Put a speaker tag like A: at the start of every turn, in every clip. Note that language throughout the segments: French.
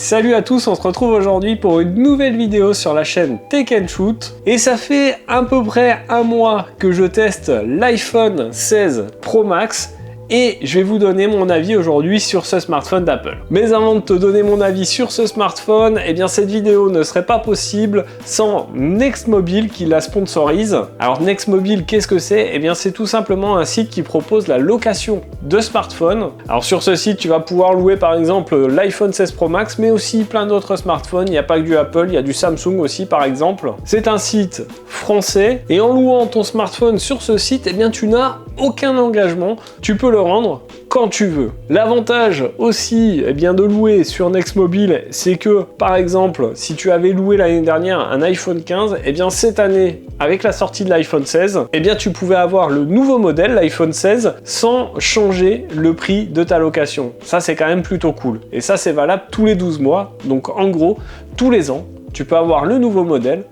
A: Salut à tous, on se retrouve aujourd'hui pour une nouvelle vidéo sur la chaîne Tech & Shoot. Et ça fait à peu près un mois que je teste l'iPhone 16 Pro Max. Et je vais vous donner mon avis aujourd'hui sur ce smartphone d'Apple. Mais avant de te donner mon avis sur ce smartphone, eh bien cette vidéo ne serait pas possible sans Nextmobile qui la sponsorise. Alors Nextmobile, qu'est-ce que c'est? Eh bien c'est tout simplement un site qui propose la location de smartphones. Alors sur ce site, tu vas pouvoir louer par exemple l'iPhone 16 Pro Max, mais aussi plein d'autres smartphones. Il n'y a pas que du Apple, il y a du Samsung aussi par exemple. C'est un site français et en louant ton smartphone sur ce site, eh bien tu n'as aucun engagement. Tu peux le rendre quand tu veux. L'avantage aussi de louer sur Nextmobile, c'est que par exemple, si tu avais loué l'année dernière un iPhone 15, cette année, avec la sortie de l'iPhone 16, tu pouvais avoir le nouveau modèle, l'iPhone 16, sans changer le prix de ta location. Ça, c'est quand même plutôt cool. Et ça, c'est valable tous les 12 mois. Donc en gros, tous les ans, tu peux avoir le nouveau modèle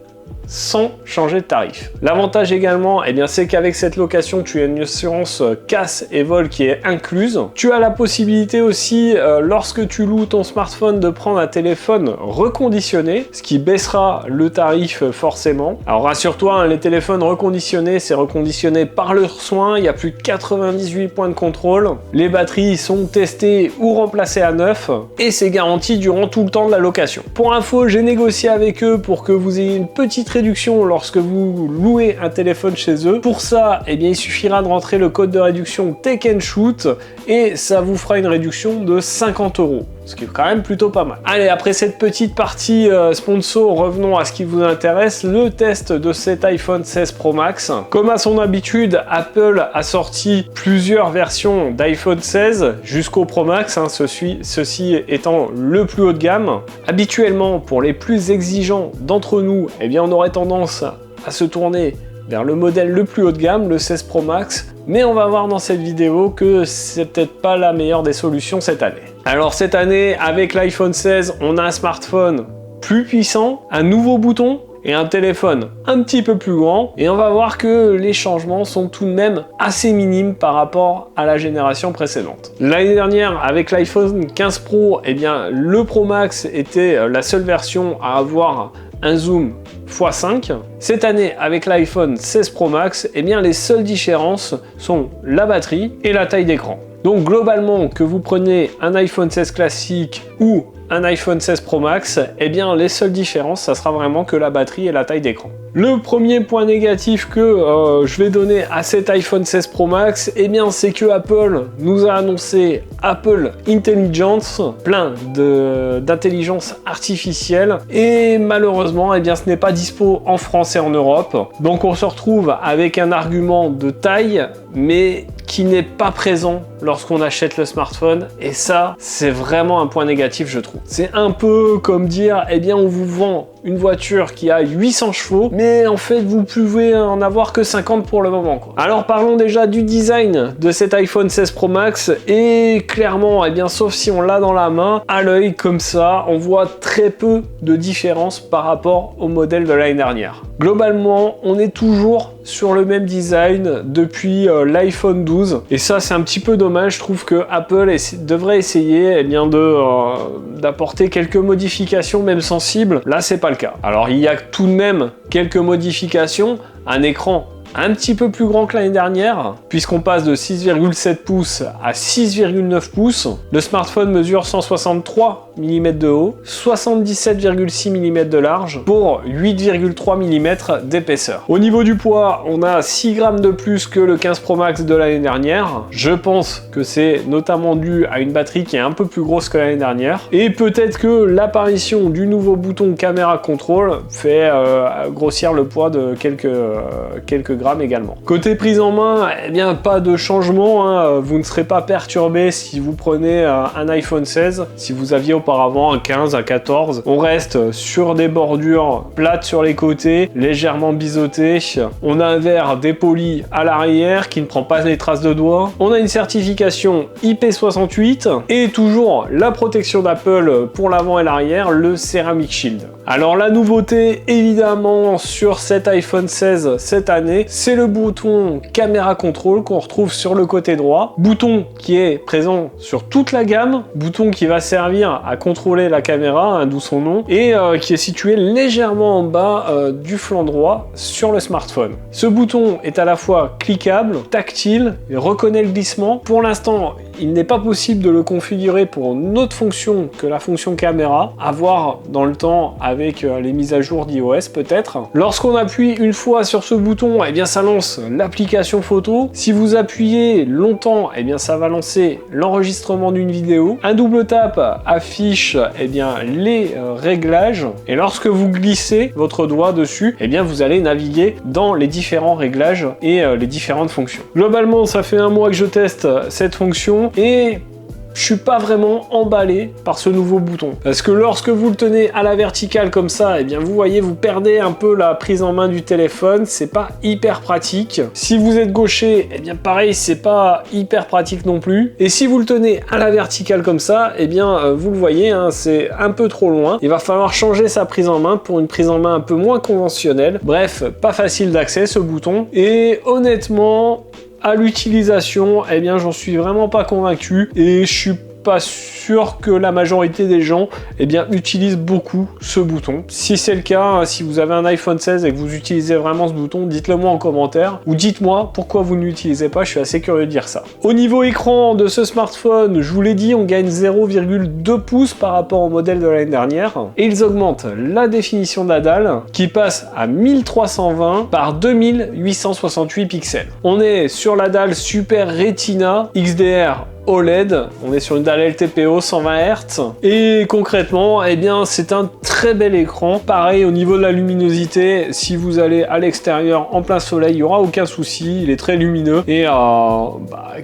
A: sans changer de tarif. L'avantage également, c'est qu'avec cette location, tu as une assurance casse et vol qui est incluse. Tu as la possibilité aussi, lorsque tu loues ton smartphone, de prendre un téléphone reconditionné, ce qui baissera le tarif forcément. Alors rassure-toi, les téléphones reconditionnés, c'est reconditionné par leurs soins. Il y a plus de 98 points de contrôle. Les batteries sont testées ou remplacées à neuf et c'est garanti durant tout le temps de la location. Pour info, j'ai négocié avec eux pour que vous ayez une petite réduction lorsque vous louez un téléphone chez eux. Pour ça, il suffira de rentrer le code de réduction Tech & Shoot et ça vous fera une réduction de 50 €. Ce qui est quand même plutôt pas mal. Allez, après cette petite partie sponsor, revenons à ce qui vous intéresse, le test de cet iPhone 16 Pro Max. Comme à son habitude, Apple a sorti plusieurs versions d'iPhone 16 jusqu'au Pro Max, ceci étant le plus haut de gamme. Habituellement, pour les plus exigeants d'entre nous, on aurait tendance à se tourner vers le modèle le plus haut de gamme, le 16 Pro Max, mais on va voir dans cette vidéo que c'est peut-être pas la meilleure des solutions cette année. Alors cette année, avec l'iPhone 16, on a un smartphone plus puissant, un nouveau bouton et un téléphone un petit peu plus grand, et on va voir que les changements sont tout de même assez minimes par rapport à la génération précédente. L'année dernière, avec l'iPhone 15 Pro, le Pro Max était la seule version à avoir un zoom x5. Cette année, avec l'iPhone 16 Pro Max, les seules différences sont la batterie et la taille d'écran. Donc globalement, que vous preniez un iPhone 16 classique ou un iPhone 16 Pro Max, les seules différences, ça sera vraiment que la batterie et la taille d'écran. Le premier point négatif que je vais donner à cet iPhone 16 Pro Max, c'est que Apple nous a annoncé Apple Intelligence, plein d'intelligence artificielle, et malheureusement, ce n'est pas dispo en France et en Europe. Donc on se retrouve avec un argument de taille, mais qui n'est pas présent lorsqu'on achète le smartphone, et ça, c'est vraiment un point négatif, je trouve. C'est un peu comme dire, on vous vend une voiture qui a 800 chevaux, mais en fait, vous pouvez en avoir que 50 pour le moment, quoi. Alors, parlons déjà du design de cet iPhone 16 Pro Max, et clairement, sauf si on l'a dans la main, à l'œil, comme ça, on voit très peu de différence par rapport au modèle de l'année dernière. Globalement, on est toujours sur le même design depuis l'iPhone 12, et ça, c'est un petit peu dommage. Je trouve que Apple devrait essayer d'apporter quelques modifications, même sensibles. Là, c'est pas le cas. Alors, il y a tout de même quelques modifications, un écran un petit peu plus grand que l'année dernière, puisqu'on passe de 6,7 pouces à 6,9 pouces. Le smartphone mesure 163 mm de haut, 77,6 mm de large pour 8,3 mm d'épaisseur. Au niveau du poids, on a 6 grammes de plus que le 15 Pro Max de l'année dernière. Je pense que c'est notamment dû à une batterie qui est un peu plus grosse que l'année dernière. Et peut-être que l'apparition du nouveau bouton caméra control fait grossir le poids de quelques grammes également. Côté prise en main, pas de changement, vous ne serez pas perturbé si vous prenez un iPhone 16, si vous aviez auparavant un 15, un 14. On reste sur des bordures plates sur les côtés, légèrement biseautées. On a un verre dépoli à l'arrière qui ne prend pas les traces de doigts. On a une certification IP68 et toujours la protection d'Apple pour l'avant et l'arrière, le Ceramic Shield. Alors la nouveauté évidemment sur cet iPhone 16 cette année, c'est le bouton caméra contrôle qu'on retrouve sur le côté droit. Bouton qui est présent sur toute la gamme, bouton qui va servir à contrôler la caméra, hein, d'où son nom, et qui est situé légèrement en bas du flanc droit sur le smartphone. Ce bouton est à la fois cliquable, tactile, il reconnaît le glissement. Pour l'instant, il n'est pas possible de le configurer pour une autre fonction que la fonction caméra, à voir dans le temps avec les mises à jour d'iOS peut-être. Lorsqu'on appuie une fois sur ce bouton, eh bien ça lance l'application photo. Si vous appuyez longtemps, eh bien ça va lancer l'enregistrement d'une vidéo. Un double tap affiche eh bien les réglages, et lorsque vous glissez votre doigt dessus, eh bien vous allez naviguer dans les différents réglages et les différentes fonctions. Globalement, ça fait un mois que je teste cette fonction et je suis pas vraiment emballé par ce nouveau bouton. Parce que lorsque vous le tenez à la verticale comme ça, eh bien vous voyez, vous perdez un peu la prise en main du téléphone, c'est pas hyper pratique. Si vous êtes gaucher, eh bien pareil, c'est pas hyper pratique non plus. Et si vous le tenez à la verticale comme ça, eh bien vous le voyez, hein, c'est un peu trop loin. Il va falloir changer sa prise en main pour une prise en main un peu moins conventionnelle. Bref, pas facile d'accès ce bouton. Et honnêtement, à l'utilisation, eh bien j'en suis vraiment pas convaincu et je suis pas sûr que la majorité des gens eh bien utilisent beaucoup ce bouton. Si c'est le cas, si vous avez un iPhone 16 et que vous utilisez vraiment ce bouton, dites-le moi en commentaire ou dites-moi pourquoi vous ne l'utilisez pas, je suis assez curieux de dire ça. Au niveau écran de ce smartphone, je vous l'ai dit, on gagne 0,2 pouces par rapport au modèle de l'année dernière et ils augmentent la définition de la dalle qui passe à 1320 par 2868 pixels. On est sur la dalle Super Retina XDR OLED, on est sur une dalle LTPO 120 Hz et concrètement, eh bien c'est un très bel écran. Pareil au niveau de la luminosité, si vous allez à l'extérieur en plein soleil, il n'y aura aucun souci, il est très lumineux et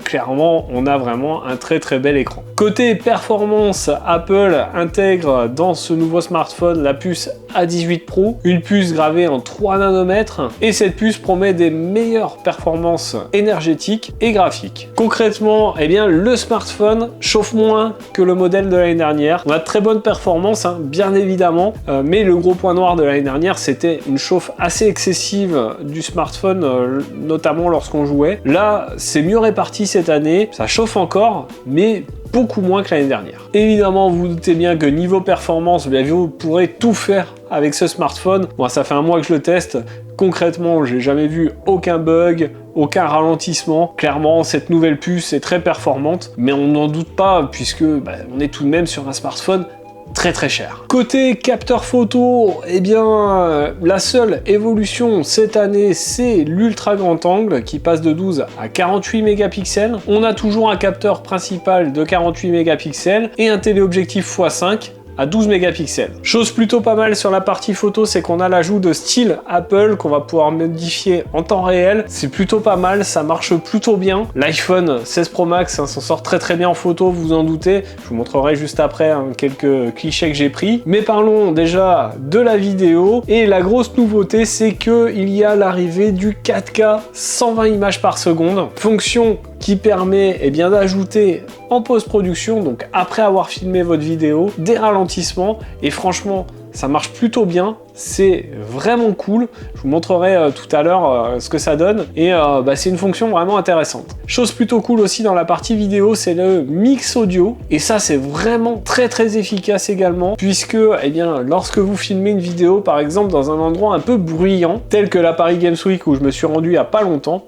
A: clairement on a vraiment un très bel écran. Côté performance, Apple intègre dans ce nouveau smartphone la puce A18 Pro, une puce gravée en 3 nanomètres et cette puce promet des meilleures performances énergétiques et graphiques. Concrètement, eh bien le smartphone chauffe moins que le modèle de l'année dernière. On a de très bonnes performances, hein, bien évidemment, mais le gros point noir de l'année dernière, c'était une chauffe assez excessive du smartphone, notamment lorsqu'on jouait. Là, c'est mieux réparti cette année, ça chauffe encore, mais beaucoup moins que l'année dernière. Évidemment, vous vous doutez bien que niveau performance, bien, vous pourrez tout faire avec ce smartphone. Moi, ça fait un mois que je le teste. Concrètement, j'ai jamais vu aucun bug, aucun ralentissement. Clairement, cette nouvelle puce est très performante, mais on n'en doute pas puisque on est tout de même sur un smartphone très cher. Côté capteur photo, eh bien la seule évolution cette année, c'est l'ultra grand angle qui passe de 12 à 48 mégapixels. On a toujours un capteur principal de 48 mégapixels et un téléobjectif x5 à 12 mégapixels. Chose plutôt pas mal sur la partie photo, c'est qu'on a l'ajout de style Apple qu'on va pouvoir modifier en temps réel. C'est plutôt pas mal, ça marche plutôt bien. L'iPhone 16 Pro Max s'en sort très bien en photo, vous en doutez. Je vous montrerai juste après quelques clichés que j'ai pris. Mais parlons déjà de la vidéo. Et la grosse nouveauté, c'est qu'il y a l'arrivée du 4K 120 images par seconde. Fonction qui permet d'ajouter en post-production, donc après avoir filmé votre vidéo, des ralentissements et franchement ça marche plutôt bien, c'est vraiment cool. Je vous montrerai tout à l'heure ce que ça donne et c'est une fonction vraiment intéressante. Chose plutôt cool aussi dans la partie vidéo, c'est le mix audio et ça c'est vraiment très efficace également puisque lorsque vous filmez une vidéo par exemple dans un endroit un peu bruyant tel que la Paris Games Week où je me suis rendu il y a pas longtemps,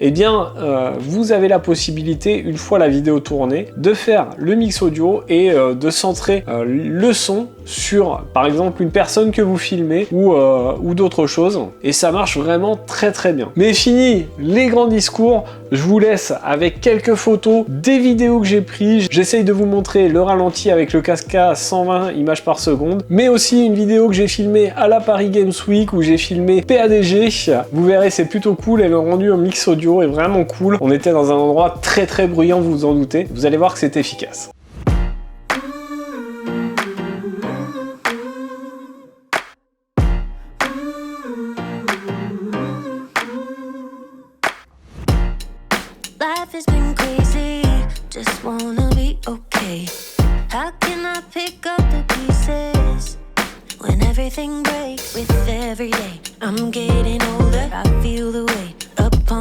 A: vous avez la possibilité une fois la vidéo tournée de faire le mix audio et de centrer le son sur par exemple une personne que vous filmez ou d'autres choses et ça marche vraiment très bien. Mais fini les grands discours, je vous laisse avec quelques photos des vidéos que j'ai prises. J'essaye de vous montrer le ralenti avec le 4K 120 images par seconde, mais aussi une vidéo que j'ai filmée à la Paris Games Week où j'ai filmé PADG. Vous verrez, c'est plutôt cool et le rendu en mix audio est vraiment cool. On était dans un endroit très bruyant, vous vous en doutez. Vous allez voir que c'est efficace.
B: Life has been crazy, just wanna be okay. How can I pick up the pieces when everything breaks with every day? I'm getting older, I feel the weight upon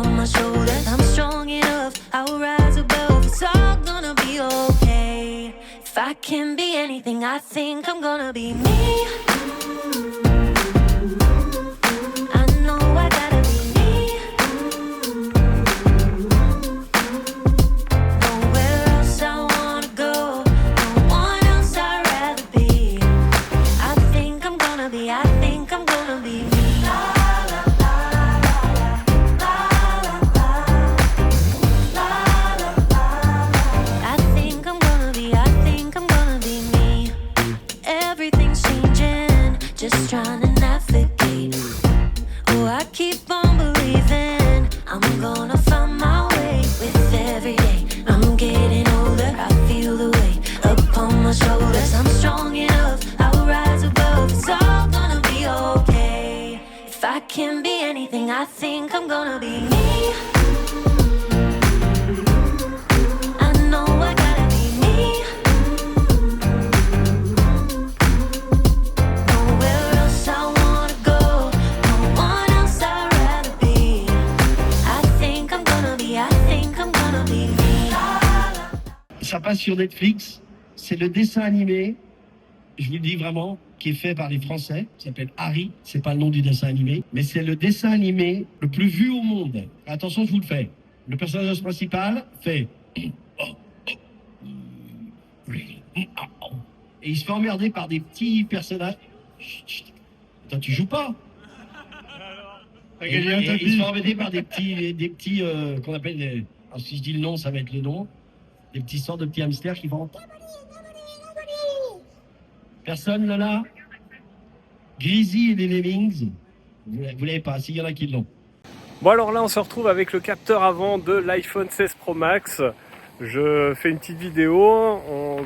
B: can be anything, I think I'm gonna be me. I know I gotta be me. Nowhere else I wanna go, no one else I'd rather be. I think I'm gonna be, I think I'm gonna be me. Just trying to navigate. Oh, I keep on believing I'm gonna find my way with every day. I'm getting older, I feel the weight upon my shoulders. I'm strong enough, I'll rise above. It's all gonna be okay. If I can be anything, I think I'm gonna be me. I know I gotta be me.
C: Ça passe sur Netflix, c'est le dessin animé, je vous le dis vraiment, qui est fait par les Français, qui s'appelle Harry, c'est pas le nom du dessin animé, mais c'est le dessin animé le plus vu au monde. Attention, je vous le fais. Le personnage principal fait... Et il se fait emmerder par des petits personnages. Toi, tu joues pas. Et il se fait emmerder par des petits qu'on appelle des... Alors, si je dis le nom, ça va être le nom. Des petits sortes de petits hamsters qui font... Personne là? Greasy et les Lemmings. Vous l'avez pas, s'il y en a qui l'ont.
A: Bon alors là on se retrouve avec le capteur avant de l'iPhone 16 Pro Max. Je fais une petite vidéo,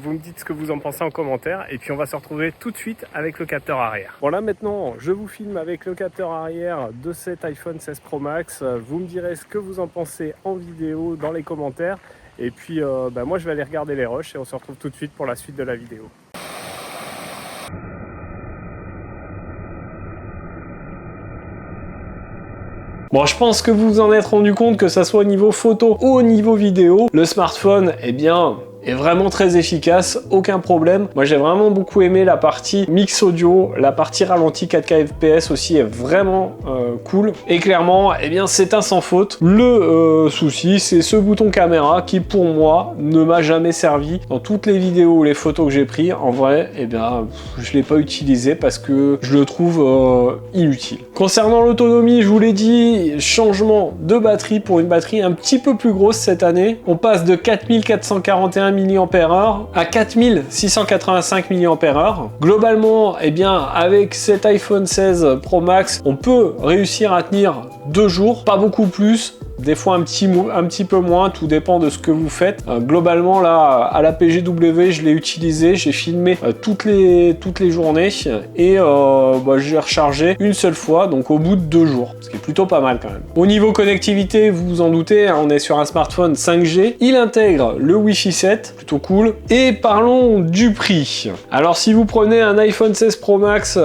A: vous me dites ce que vous en pensez en commentaire et puis on va se retrouver tout de suite avec le capteur arrière. Bon là maintenant je vous filme avec le capteur arrière de cet iPhone 16 Pro Max. Vous me direz ce que vous en pensez en vidéo dans les commentaires. Et puis moi je vais aller regarder les rushs et on se retrouve tout de suite pour la suite de la vidéo. Bon, je pense que vous vous en êtes rendu compte, que ça soit au niveau photo ou au niveau vidéo, le smartphone, eh bien, est vraiment très efficace, aucun problème. Moi j'ai vraiment beaucoup aimé la partie mix audio, la partie ralenti 4K FPS aussi est vraiment cool. Et clairement, eh bien c'est un sans faute. Le souci, c'est ce bouton caméra qui pour moi ne m'a jamais servi. Dans toutes les vidéos ou les photos que j'ai prises, en vrai, eh bien je l'ai pas utilisé parce que je le trouve inutile. Concernant l'autonomie, je vous l'ai dit, changement de batterie pour une batterie un petit peu plus grosse cette année. On passe de 4441 mAh à 4685 mAh. Globalement, eh bien, avec cet iPhone 16 Pro Max, on peut réussir à tenir 2 jours, pas beaucoup plus. Des fois un petit peu moins, tout dépend de ce que vous faites. Globalement là, à la PGW, je l'ai utilisé, j'ai filmé toutes les journées et j'ai rechargé une seule fois, donc au bout de 2 jours, ce qui est plutôt pas mal quand même. Au niveau connectivité, vous vous en doutez, on est sur un smartphone 5G, il intègre le Wi-Fi 7, plutôt cool. Et parlons du prix. Alors si vous prenez un iPhone 16 Pro Max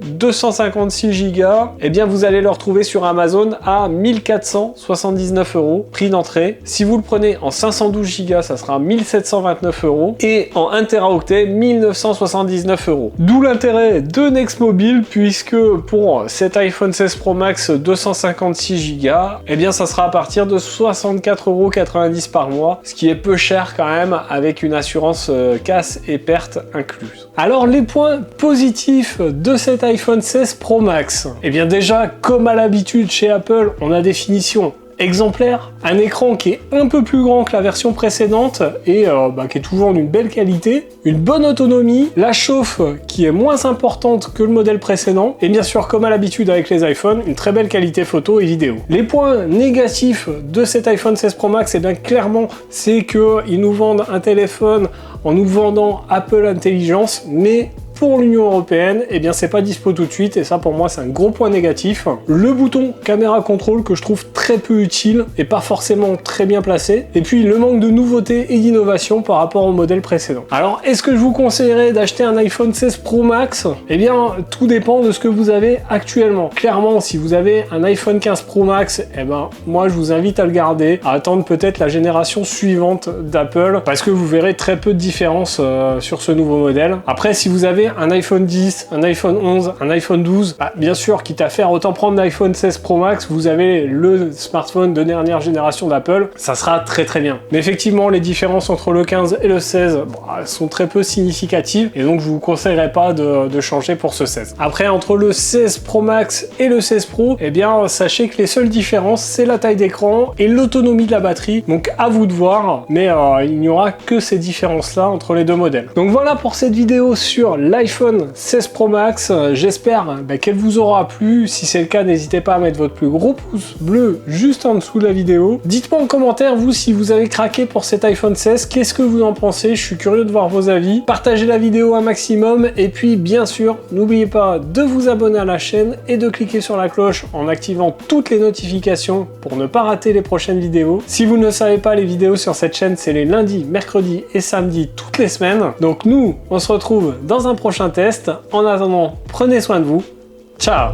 A: 256 Go, eh bien vous allez le retrouver sur Amazon à 1479 €, prix d'entrée. Si vous le prenez en 512 Go, ça sera 1729 € et en 1 Teraoctet 1979 €. D'où l'intérêt de Nextmobile, puisque pour cet iPhone 16 Pro Max 256 Go, eh bien ça sera à partir de 64,90 € par mois, ce qui est peu cher quand même avec une assurance casse et perte incluse. Alors les points positifs de cet iPhone 16 Pro Max, eh bien déjà comme à l'habitude chez Apple, on a des finitions exemplaire, un écran qui est un peu plus grand que la version précédente et qui est toujours d'une belle qualité, une bonne autonomie, la chauffe qui est moins importante que le modèle précédent et bien sûr comme à l'habitude avec les iPhones, une très belle qualité photo et vidéo. Les points négatifs de cet iPhone 16 Pro Max, et bien clairement c'est qu'ils nous vendent un téléphone en nous vendant Apple Intelligence, mais pour l'Union européenne, eh bien c'est pas dispo tout de suite et ça pour moi c'est un gros point négatif. Le bouton caméra contrôle que je trouve très peu utile et pas forcément très bien placé. Et puis le manque de nouveautés et d'innovation par rapport au modèle précédent. Alors est-ce que je vous conseillerais d'acheter un iPhone 16 Pro Max? Eh bien tout dépend de ce que vous avez actuellement. Clairement, si vous avez un iPhone 15 Pro Max, eh ben moi je vous invite à le garder, à attendre peut-être la génération suivante d'Apple parce que vous verrez très peu de différence sur ce nouveau modèle. Après, si vous avez un iPhone 10, un iPhone 11, un iPhone 12, bah, bien sûr, quitte à faire, autant prendre l'iPhone 16 Pro Max, vous avez le smartphone de dernière génération d'Apple, ça sera très très bien. Mais effectivement, les différences entre le 15 et le 16 elles sont très peu significatives et donc je vous conseillerais pas de changer pour ce 16. Après, entre le 16 Pro Max et le 16 Pro, eh bien, sachez que les seules différences, c'est la taille d'écran et l'autonomie de la batterie. Donc, à vous de voir, mais il n'y aura que ces différences-là entre les deux modèles. Donc voilà pour cette vidéo sur l'iPhone 16 Pro Max. J'espère qu'elle vous aura plu. Si c'est le cas, n'hésitez pas à mettre votre plus gros pouce bleu juste en dessous de la vidéo. Dites-moi en commentaire, vous, si vous avez craqué pour cet iPhone 16, qu'est-ce que vous en pensez? Je suis curieux de voir vos avis. Partagez la vidéo un maximum et puis, bien sûr, n'oubliez pas de vous abonner à la chaîne et de cliquer sur la cloche en activant toutes les notifications pour ne pas rater les prochaines vidéos. Si vous ne le savez pas, les vidéos sur cette chaîne, c'est les lundis, mercredis et samedis toutes les semaines. Donc nous, on se retrouve dans un prochain test. En attendant, prenez soin de vous. Ciao!